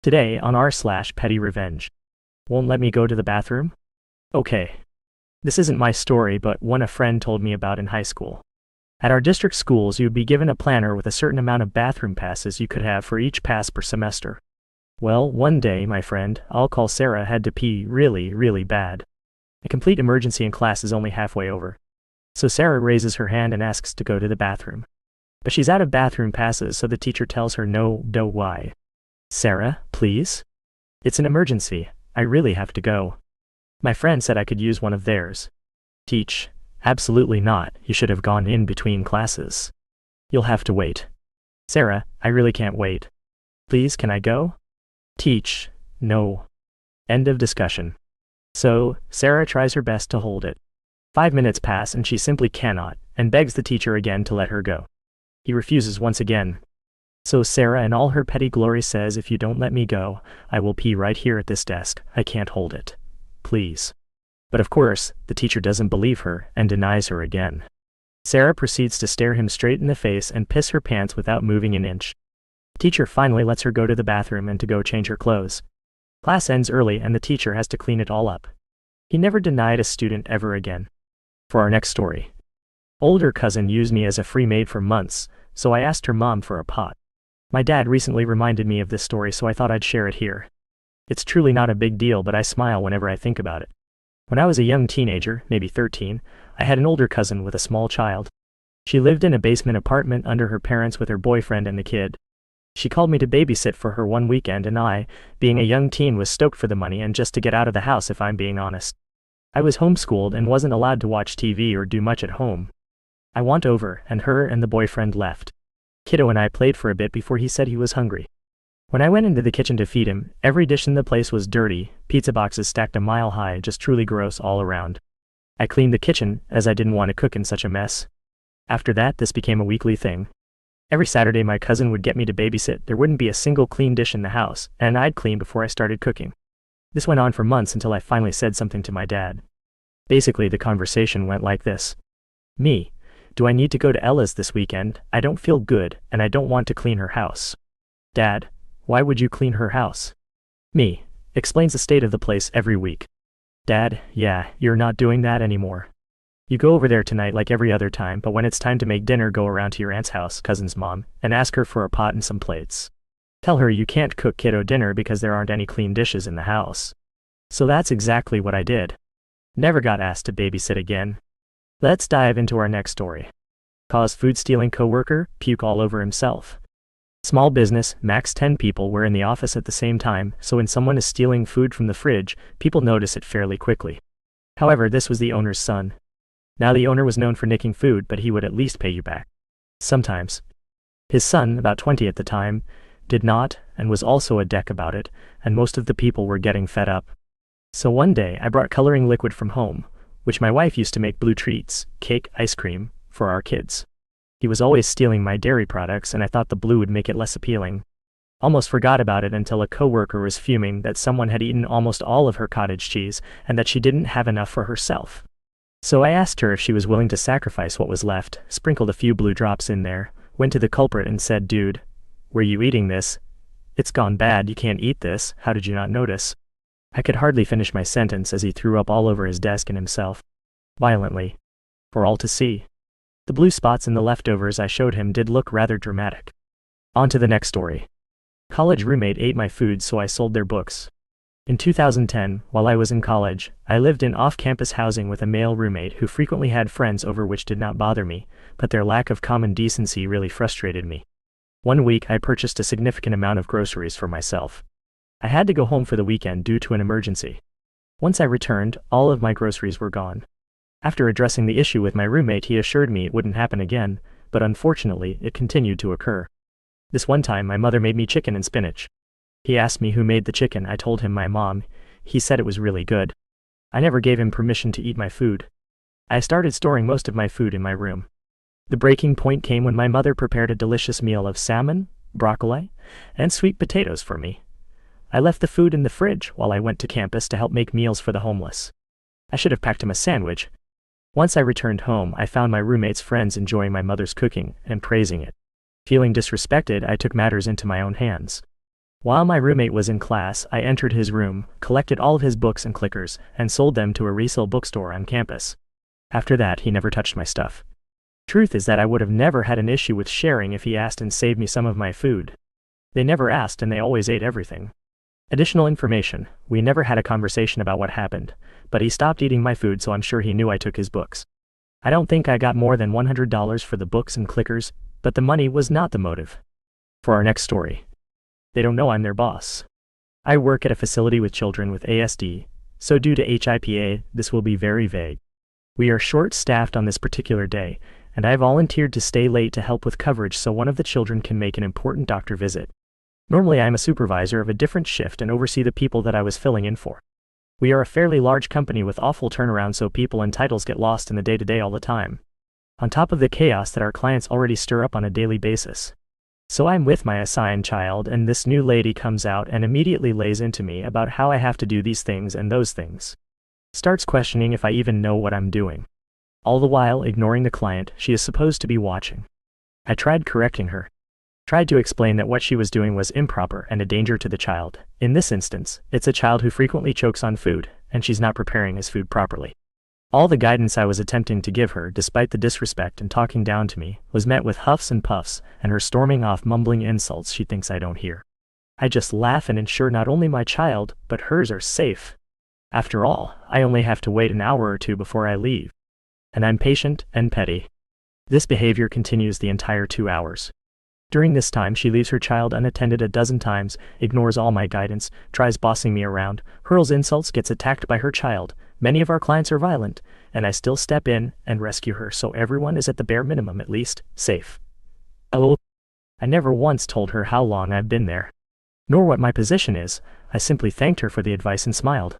Today on r/PettyRevenge. Won't let me go to the bathroom? Okay. This isn't my story but one a friend told me about in high school. At our district schools you'd be given a planner with a certain amount of bathroom passes you could have for each pass per semester. Well, one day, my friend, I'll call Sarah, had to pee really bad. A complete emergency and class is only halfway over. So Sarah raises her hand and asks to go to the bathroom. But she's out of bathroom passes, so the teacher tells her no, why? Sarah, please? It's an emergency. I really have to go. My friend said I could use one of theirs. Teach. Absolutely not. You should have gone in between classes. You'll have to wait. Sarah, I really can't wait. Please, can I go? Teach. No. End of discussion. So, Sarah tries her best to hold it. 5 minutes pass and she simply cannot, and begs the teacher again to let her go. He refuses once again. So Sarah in all her petty glory says, if you don't let me go, I will pee right here at this desk. I can't hold it. Please. But of course, the teacher doesn't believe her and denies her again. Sarah proceeds to stare him straight in the face and piss her pants without moving an inch. The teacher finally lets her go to the bathroom and to go change her clothes. Class ends early and the teacher has to clean it all up. He never denied a student ever again. For our next story. Older cousin used me as a free maid for months, so I asked her mom for a pot. My dad recently reminded me of this story, so I thought I'd share it here. It's truly not a big deal, but I smile whenever I think about it. When I was a young teenager, maybe 13, I had an older cousin with a small child. She lived in a basement apartment under her parents with her boyfriend and the kid. She called me to babysit for her one weekend and I, being a young teen, was stoked for the money and just to get out of the house, if I'm being honest. I was homeschooled and wasn't allowed to watch TV or do much at home. I went over, and her and the boyfriend left. Kiddo and I played for a bit before he said he was hungry. When I went into the kitchen to feed him, every dish in the place was dirty, pizza boxes stacked a mile high, just truly gross all around. I cleaned the kitchen, as I didn't want to cook in such a mess. After that, this became a weekly thing. Every Saturday my cousin would get me to babysit. There wouldn't be a single clean dish in the house, and I'd clean before I started cooking. This went on for months until I finally said something to my dad. Basically, the conversation went like this. Me. Do I need to go to Ella's this weekend? I don't feel good, and I don't want to clean her house. Dad. Why would you clean her house? Me. Explains the state of the place every week. Dad. Yeah, you're not doing that anymore. You go over there tonight like every other time, but when it's time to make dinner, go around to your aunt's house, cousin's mom, and ask her for a pot and some plates. Tell her you can't cook kiddo dinner because there aren't any clean dishes in the house. So that's exactly what I did. Never got asked to babysit again. Let's dive into our next story. Cause food stealing coworker, puke all over himself. Small business, max 10 people were in the office at the same time, so when someone is stealing food from the fridge, people notice it fairly quickly. However, this was the owner's son. Now the owner was known for nicking food, but he would at least pay you back. Sometimes. His son, about 20 at the time, did not, and was also a dick about it, and most of the people were getting fed up. So one day I brought coloring liquid from home, which my wife used to make blue treats, cake, ice cream, for our kids. He was always stealing my dairy products and I thought the blue would make it less appealing. Almost forgot about it until a coworker was fuming that someone had eaten almost all of her cottage cheese and that she didn't have enough for herself. So I asked her if she was willing to sacrifice what was left, sprinkled a few blue drops in there, went to the culprit and said, "Dude, were you eating this? It's gone bad, you can't eat this, how did you not notice?" I could hardly finish my sentence as he threw up all over his desk and himself. Violently. For all to see. The blue spots in the leftovers I showed him did look rather dramatic. On to the next story. College roommate ate my food, so I sold their books. In 2010, while I was in college, I lived in off-campus housing with a male roommate who frequently had friends over, which did not bother me, but their lack of common decency really frustrated me. One week I purchased a significant amount of groceries for myself. I had to go home for the weekend due to an emergency. Once I returned, all of my groceries were gone. After addressing the issue with my roommate, he assured me it wouldn't happen again, but unfortunately, it continued to occur. This one time, my mother made me chicken and spinach. He asked me who made the chicken. I told him my mom. He said it was really good. I never gave him permission to eat my food. I started storing most of my food in my room. The breaking point came when my mother prepared a delicious meal of salmon, broccoli, and sweet potatoes for me. I left the food in the fridge while I went to campus to help make meals for the homeless. I should have packed him a sandwich. Once I returned home, I found my roommate's friends enjoying my mother's cooking and praising it. Feeling disrespected, I took matters into my own hands. While my roommate was in class, I entered his room, collected all of his books and clickers, and sold them to a resale bookstore on campus. After that, he never touched my stuff. Truth is that I would have never had an issue with sharing if he asked and saved me some of my food. They never asked and they always ate everything. Additional information: we never had a conversation about what happened, but he stopped eating my food, so I'm sure he knew I took his books. I don't think I got more than $100 for the books and clickers, but the money was not the motive. For our next story. They don't know I'm their boss. I work at a facility with children with ASD, so due to HIPA, this will be very vague. We are short-staffed on this particular day, and I volunteered to stay late to help with coverage so one of the children can make an important doctor visit. Normally I am a supervisor of a different shift and oversee the people that I was filling in for. We are a fairly large company with awful turnaround, so people and titles get lost in the day-to-day all the time, on top of the chaos that our clients already stir up on a daily basis. So I'm with my assigned child, and this new lady comes out and immediately lays into me about how I have to do these things and those things. Starts questioning if I even know what I'm doing. All the while ignoring the client she is supposed to be watching. I tried correcting her. Tried to explain that what she was doing was improper and a danger to the child. In this instance, it's a child who frequently chokes on food, and she's not preparing his food properly. All the guidance I was attempting to give her, despite the disrespect and talking down to me, was met with huffs and puffs, and her storming off mumbling insults she thinks I don't hear. I just laugh and ensure not only my child, but hers are safe. After all, I only have to wait an hour or two before I leave. And I'm patient and petty. This behavior continues the entire 2 hours. During this time she leaves her child unattended a dozen times, ignores all my guidance, tries bossing me around, hurls insults, gets attacked by her child. Many of our clients are violent, and I still step in and rescue her so everyone is at the bare minimum at least safe. Oh, I never once told her how long I've been there, nor what my position is. I simply thanked her for the advice and smiled.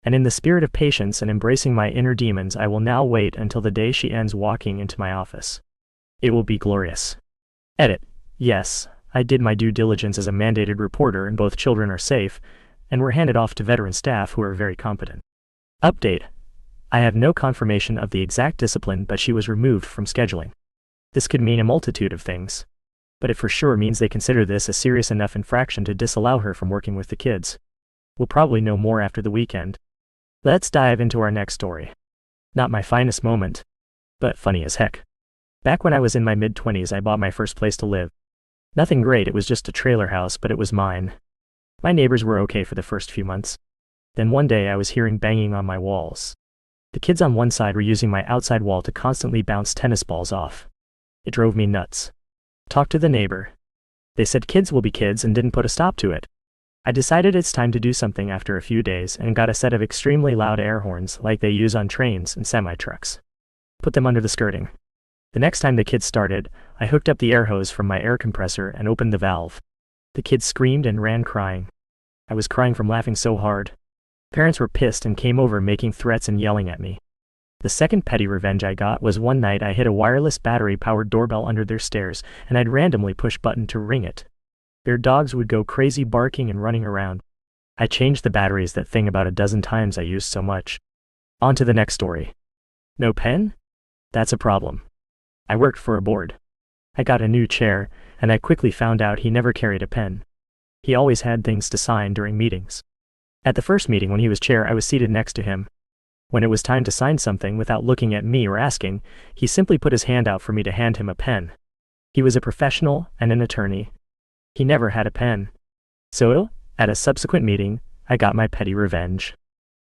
And in the spirit of patience and embracing my inner demons, I will now wait until the day she ends walking into my office. It will be glorious. Edit. Yes, I did my due diligence as a mandated reporter, and both children are safe, and were handed off to veteran staff who are very competent. Update. I have no confirmation of the exact discipline, but she was removed from scheduling. This could mean a multitude of things, but it for sure means they consider this a serious enough infraction to disallow her from working with the kids. We'll probably know more after the weekend. Let's dive into our next story. Not my finest moment, but funny as heck. Back when I was in my mid-20s, I bought my first place to live. Nothing great, it was just a trailer house, but it was mine. My neighbors were okay for the first few months. Then one day I was hearing banging on my walls. The kids on one side were using my outside wall to constantly bounce tennis balls off. It drove me nuts. Talked to the neighbor. They said kids will be kids and didn't put a stop to it. I decided it's time to do something after a few days and got a set of extremely loud air horns like they use on trains and semi-trucks. Put them under the skirting. The next time the kids started, I hooked up the air hose from my air compressor and opened the valve. The kids screamed and ran crying. I was crying from laughing so hard. Parents were pissed and came over making threats and yelling at me. The second petty revenge I got was one night I hid a wireless battery-powered doorbell under their stairs, and I'd randomly push button to ring it. Their dogs would go crazy barking and running around. I changed the batteries that thing about a dozen times, I used so much. On to the next story. No pen? That's a problem. I worked for a board. I got a new chair, and I quickly found out he never carried a pen. He always had things to sign during meetings. At the first meeting when he was chair, I was seated next to him. When it was time to sign something without looking at me or asking, he simply put his hand out for me to hand him a pen. He was a professional and an attorney. He never had a pen. So, at a subsequent meeting, I got my petty revenge.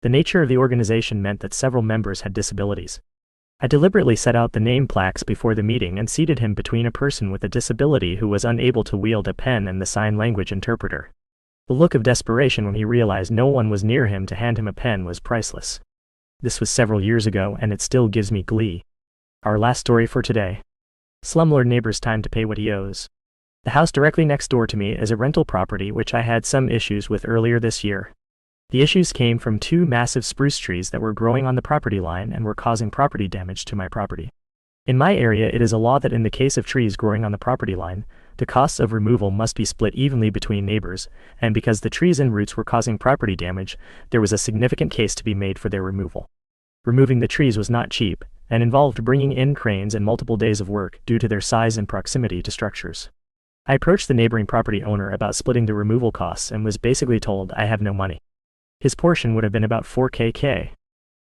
The nature of the organization meant that several members had disabilities. I deliberately set out the name plaques before the meeting and seated him between a person with a disability who was unable to wield a pen and the sign language interpreter. The look of desperation when he realized no one was near him to hand him a pen was priceless. This was several years ago, and it still gives me glee. Our last story for today. Slumlord neighbor's time to pay what he owes. The house directly next door to me is a rental property which I had some issues with earlier this year. The issues came from 2 massive spruce trees that were growing on the property line and were causing property damage to my property. In my area, it is a law that in the case of trees growing on the property line, the costs of removal must be split evenly between neighbors, and because the trees and roots were causing property damage, there was a significant case to be made for their removal. Removing the trees was not cheap, and involved bringing in cranes and multiple days of work due to their size and proximity to structures. I approached the neighboring property owner about splitting the removal costs and was basically told I have no money. His portion would have been about 4K.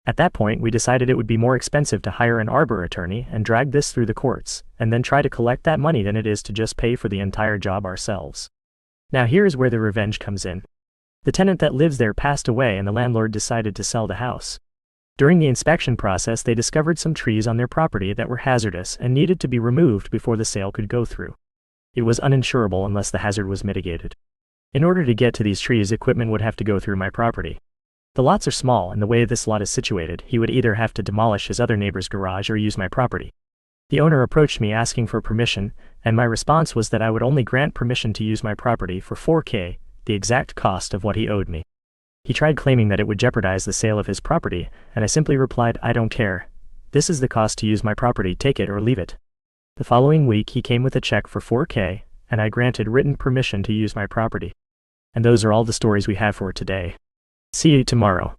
At that point, we decided it would be more expensive to hire an arbor attorney and drag this through the courts, and then try to collect that money than it is to just pay for the entire job ourselves. Now here is where the revenge comes in. The tenant that lives there passed away and the landlord decided to sell the house. During the inspection process, they discovered some trees on their property that were hazardous and needed to be removed before the sale could go through. It was uninsurable unless the hazard was mitigated. In order to get to these trees, equipment would have to go through my property. The lots are small, and the way this lot is situated, he would either have to demolish his other neighbor's garage or use my property. The owner approached me asking for permission, and my response was that I would only grant permission to use my property for 4K, the exact cost of what he owed me. He tried claiming that it would jeopardize the sale of his property, and I simply replied, I don't care. This is the cost to use my property, take it or leave it. The following week he came with a check for 4K, and I granted written permission to use my property. And those are all the stories we have for today. See you tomorrow.